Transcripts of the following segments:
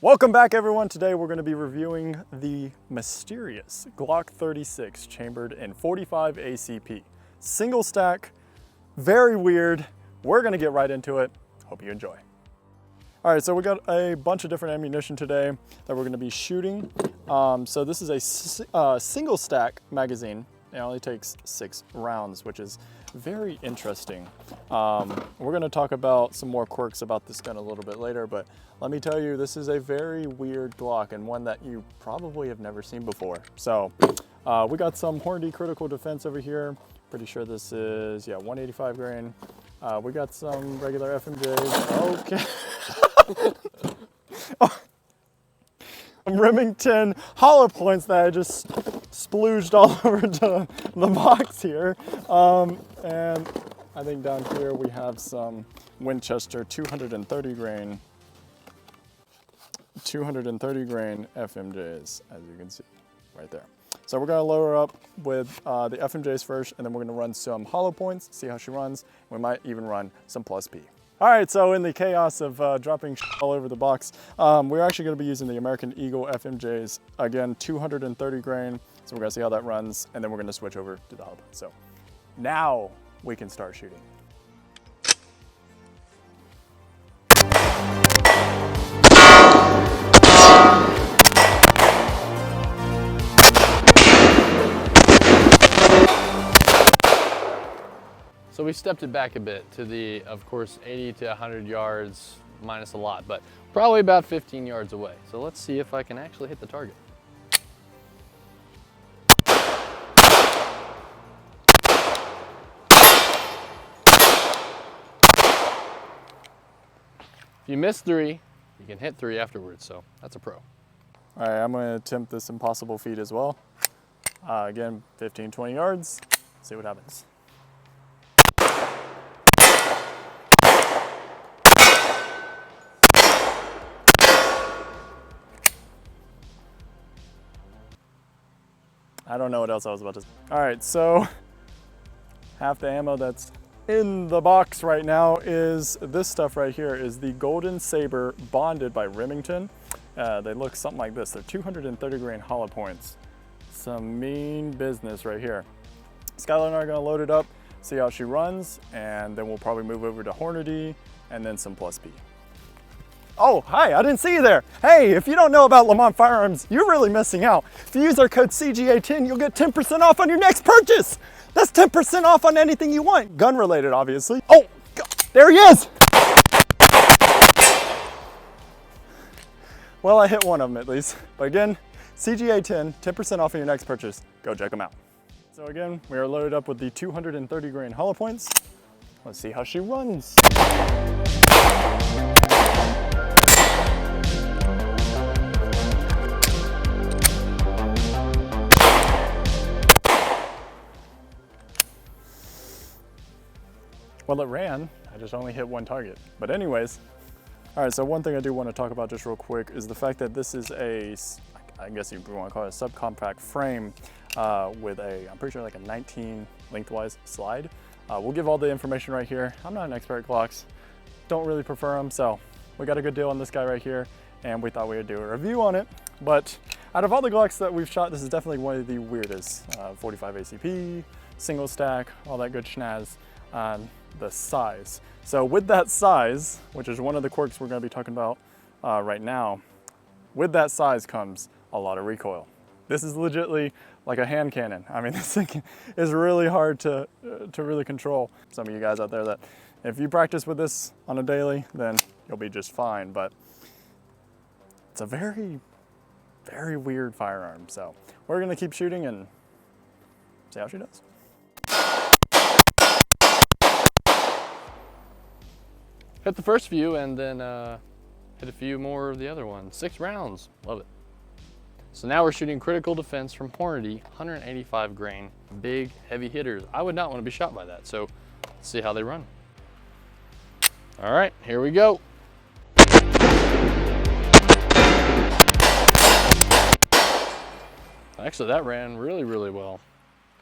Welcome back, everyone. Today we're going to be reviewing the mysterious Glock 36 chambered in 45 ACP. Single stack, very weird. We're going to get right into it. Hope you enjoy. All right, so we got a bunch of different ammunition today that we're going to be shooting. So this is a single stack magazine. It only takes 6 rounds, which is very interesting. We're going to talk about some more quirks about this gun a little bit later, but let me tell you, this is a very weird Glock and one that you probably have never seen before. So we got some Hornady critical defense over here. Pretty sure this is, 185 grain. We got some regular FMJs. Okay. Remington hollow points that I just splooged all over to the box here. And I think down here we have some Winchester 230 grain FMJs, as you can see right there. So we're gonna load her up with the FMJs first, and then we're gonna run some hollow points, see how she runs. We might even run some plus P. All right, so in the chaos of dropping all over the box, we're actually gonna be using the American Eagle FMJs. Again, 230 grain. So we're gonna see how that runs, and then we're gonna switch over to the hollow point. So now we can start shooting. So we stepped it back a bit to the, of course, 80 to 100 yards minus a lot, but probably about 15 yards away. So let's see if I can actually hit the target. If you miss 3, you can hit 3 afterwards, so that's a pro. All right, I'm gonna attempt this impossible feat as well. Again, 15, 20 yards, see what happens. I don't know what else I was about to say. All right, so half the ammo that's in the box right now is this stuff right here, is the Golden Saber bonded by Remington. They look something like this. They're 230 grain hollow points. Some mean business right here. Skyler and I are gonna load it up, see how she runs, and then we'll probably move over to Hornady and then some plus P. Oh, hi, I didn't see you there. Hey, if you don't know about Lamont Firearms, you're really missing out. If you use our code CGA10, you'll get 10% off on your next purchase. That's 10% off on anything you want. Gun related, obviously. Oh, God, there he is. Well, I hit one of them at least. But again, CGA10, 10% off on your next purchase. Go check them out. So again, we are loaded up with the 230 grain hollow points. Let's see how she runs. Well, it ran, I just only hit one target. But anyways, all right, so one thing I do want to talk about just real quick is the fact that this is a, I guess you want to call it a subcompact frame with a, I'm pretty sure like a 19 lengthwise slide. We'll give all the information right here. I'm not an expert at Glocks, don't really prefer them, so we got a good deal on this guy right here, and we thought we would do a review on it. But out of all the Glocks that we've shot, this is definitely one of the weirdest. 45 ACP, single stack, all that good schnaz. The size. So with that size, which is one of the quirks we're going to be talking about right now, with that size comes a lot of recoil. This is legitimately like a hand cannon. I mean, this thing is really hard to really control. Some of you guys out there that if you practice with this on a daily, then you'll be just fine. But it's a very, very weird firearm. So we're going to keep shooting and see how she does. Hit the first few and then hit a few more of the other ones. 6 rounds, love it. So now we're shooting critical defense from Hornady, 185 grain, big, heavy hitters. I would not want to be shot by that, so let's see how they run. All right, here we go. Actually, that ran really, really well.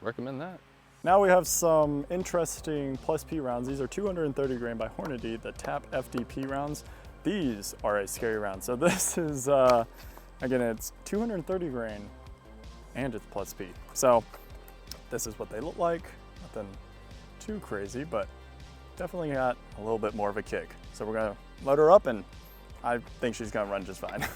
Recommend that. Now we have some interesting plus P rounds. These are 230 grain by Hornady, the TAP FDP rounds. these are a scary round. So this is, again, it's 230 grain and it's plus P. So this is what they look like. Nothing too crazy, but definitely got a little bit more of a kick. So we're gonna load her up and I think she's gonna run just fine.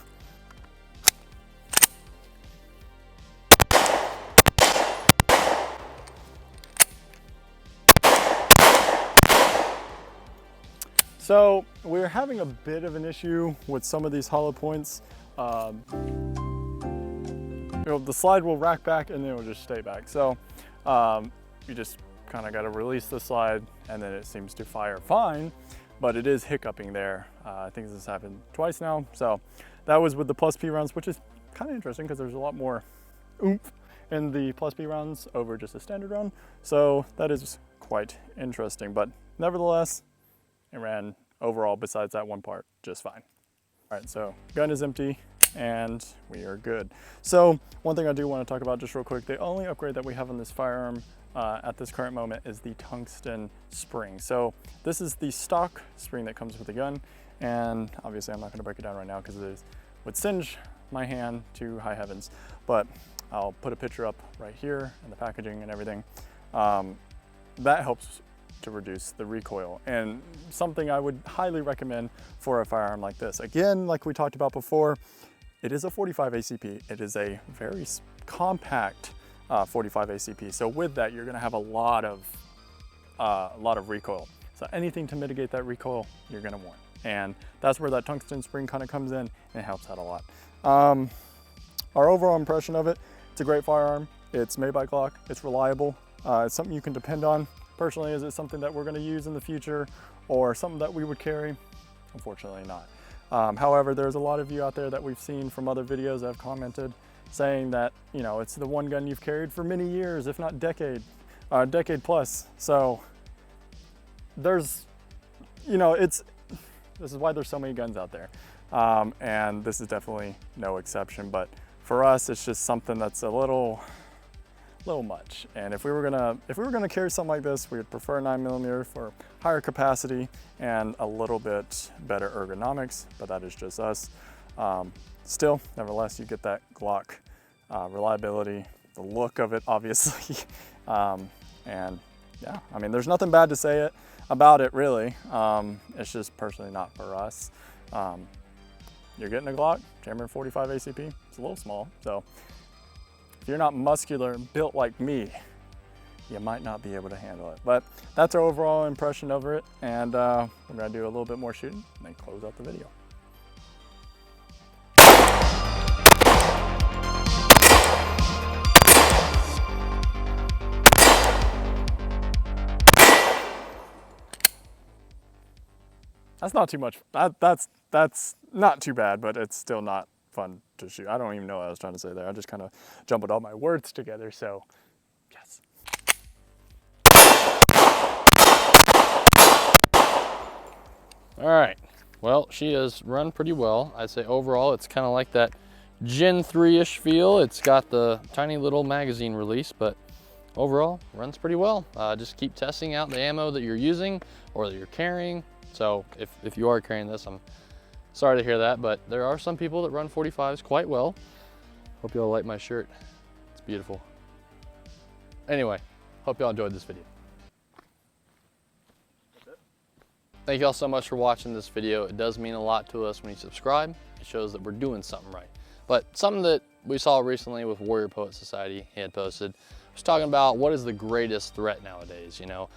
So we're having a bit of an issue with some of these hollow points. You know, the slide will rack back and then it will just stay back. So you just kind of got to release the slide and then it seems to fire fine, but it is hiccuping there. I think this has happened twice now. So that was with the plus P rounds, which is kind of interesting because there's a lot more oomph in the plus P rounds over just a standard round. So that is quite interesting, but nevertheless, it ran overall, besides that one part, just fine. All right, so gun is empty and we are good. So one thing I do want to talk about just real quick, the only upgrade that we have on this firearm at this current moment is the tungsten spring. So this is the stock spring that comes with the gun. And obviously I'm not gonna break it down right now because it would singe my hand to high heavens, but I'll put a picture up right here and the packaging and everything. That helps to reduce the recoil, and something I would highly recommend for a firearm like this. Again, like we talked about before, it is a 45 ACP. It is a very compact 45 ACP. So with that, you're gonna have a lot of recoil. So anything to mitigate that recoil, you're gonna want. And that's where that tungsten spring kind of comes in and it helps out a lot. Our overall impression of it, it's a great firearm. It's made by Glock, it's reliable. It's something you can depend on. Personally, is it something that we're going to use in the future or something that we would carry? Unfortunately not. However, there's a lot of you out there that we've seen from other videos that have commented saying that, you know, it's the one gun you've carried for many years, if not decade plus. So there's, you know, this is why there's so many guns out there. And this is definitely no exception, but for us, it's just something that's a little much. And if we were gonna carry something like this, we would prefer 9mm for higher capacity and a little bit better ergonomics, but that is just us. Still, nevertheless, you get that Glock reliability, the look of it, obviously. And yeah, I mean, there's nothing bad to say about it, really. It's just personally not for us. You're getting a Glock, chamber 45 ACP, it's a little small, so if you're not muscular and built like me, you might not be able to handle it. But that's our overall impression of it. And we're gonna do a little bit more shooting and then close out the video. That's not too much. That's not too bad, but it's still not fun to shoot. I don't even know what I was trying to say there. I just kind of jumbled all my words together, so yes. All right, well, she has run pretty well. I'd say overall, it's kind of like that Gen 3-ish feel. It's got the tiny little magazine release, but overall, runs pretty well. Just keep testing out the ammo that you're using or that you're carrying. So if you are carrying this, I'm sorry to hear that, but there are some people that run 45s quite well. Hope y'all like my shirt. It's beautiful. Anyway, hope y'all enjoyed this video. Thank y'all so much for watching this video. It does mean a lot to us when you subscribe. It shows that we're doing something right. But something that we saw recently with Warrior Poet Society, he had posted, was talking about what is the greatest threat nowadays, you know?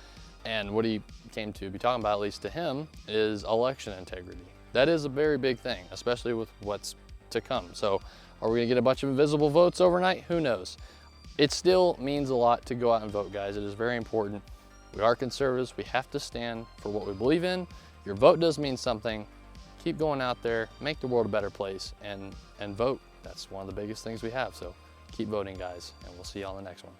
And what he came to be talking about, at least to him, is election integrity. That is a very big thing, especially with what's to come. So are we gonna get a bunch of invisible votes overnight? Who knows? It still means a lot to go out and vote, guys. It is very important. We are conservatives. We have to stand for what we believe in. Your vote does mean something. Keep going out there, make the world a better place, and vote. That's one of the biggest things we have. So keep voting, guys, and we'll see you on the next one.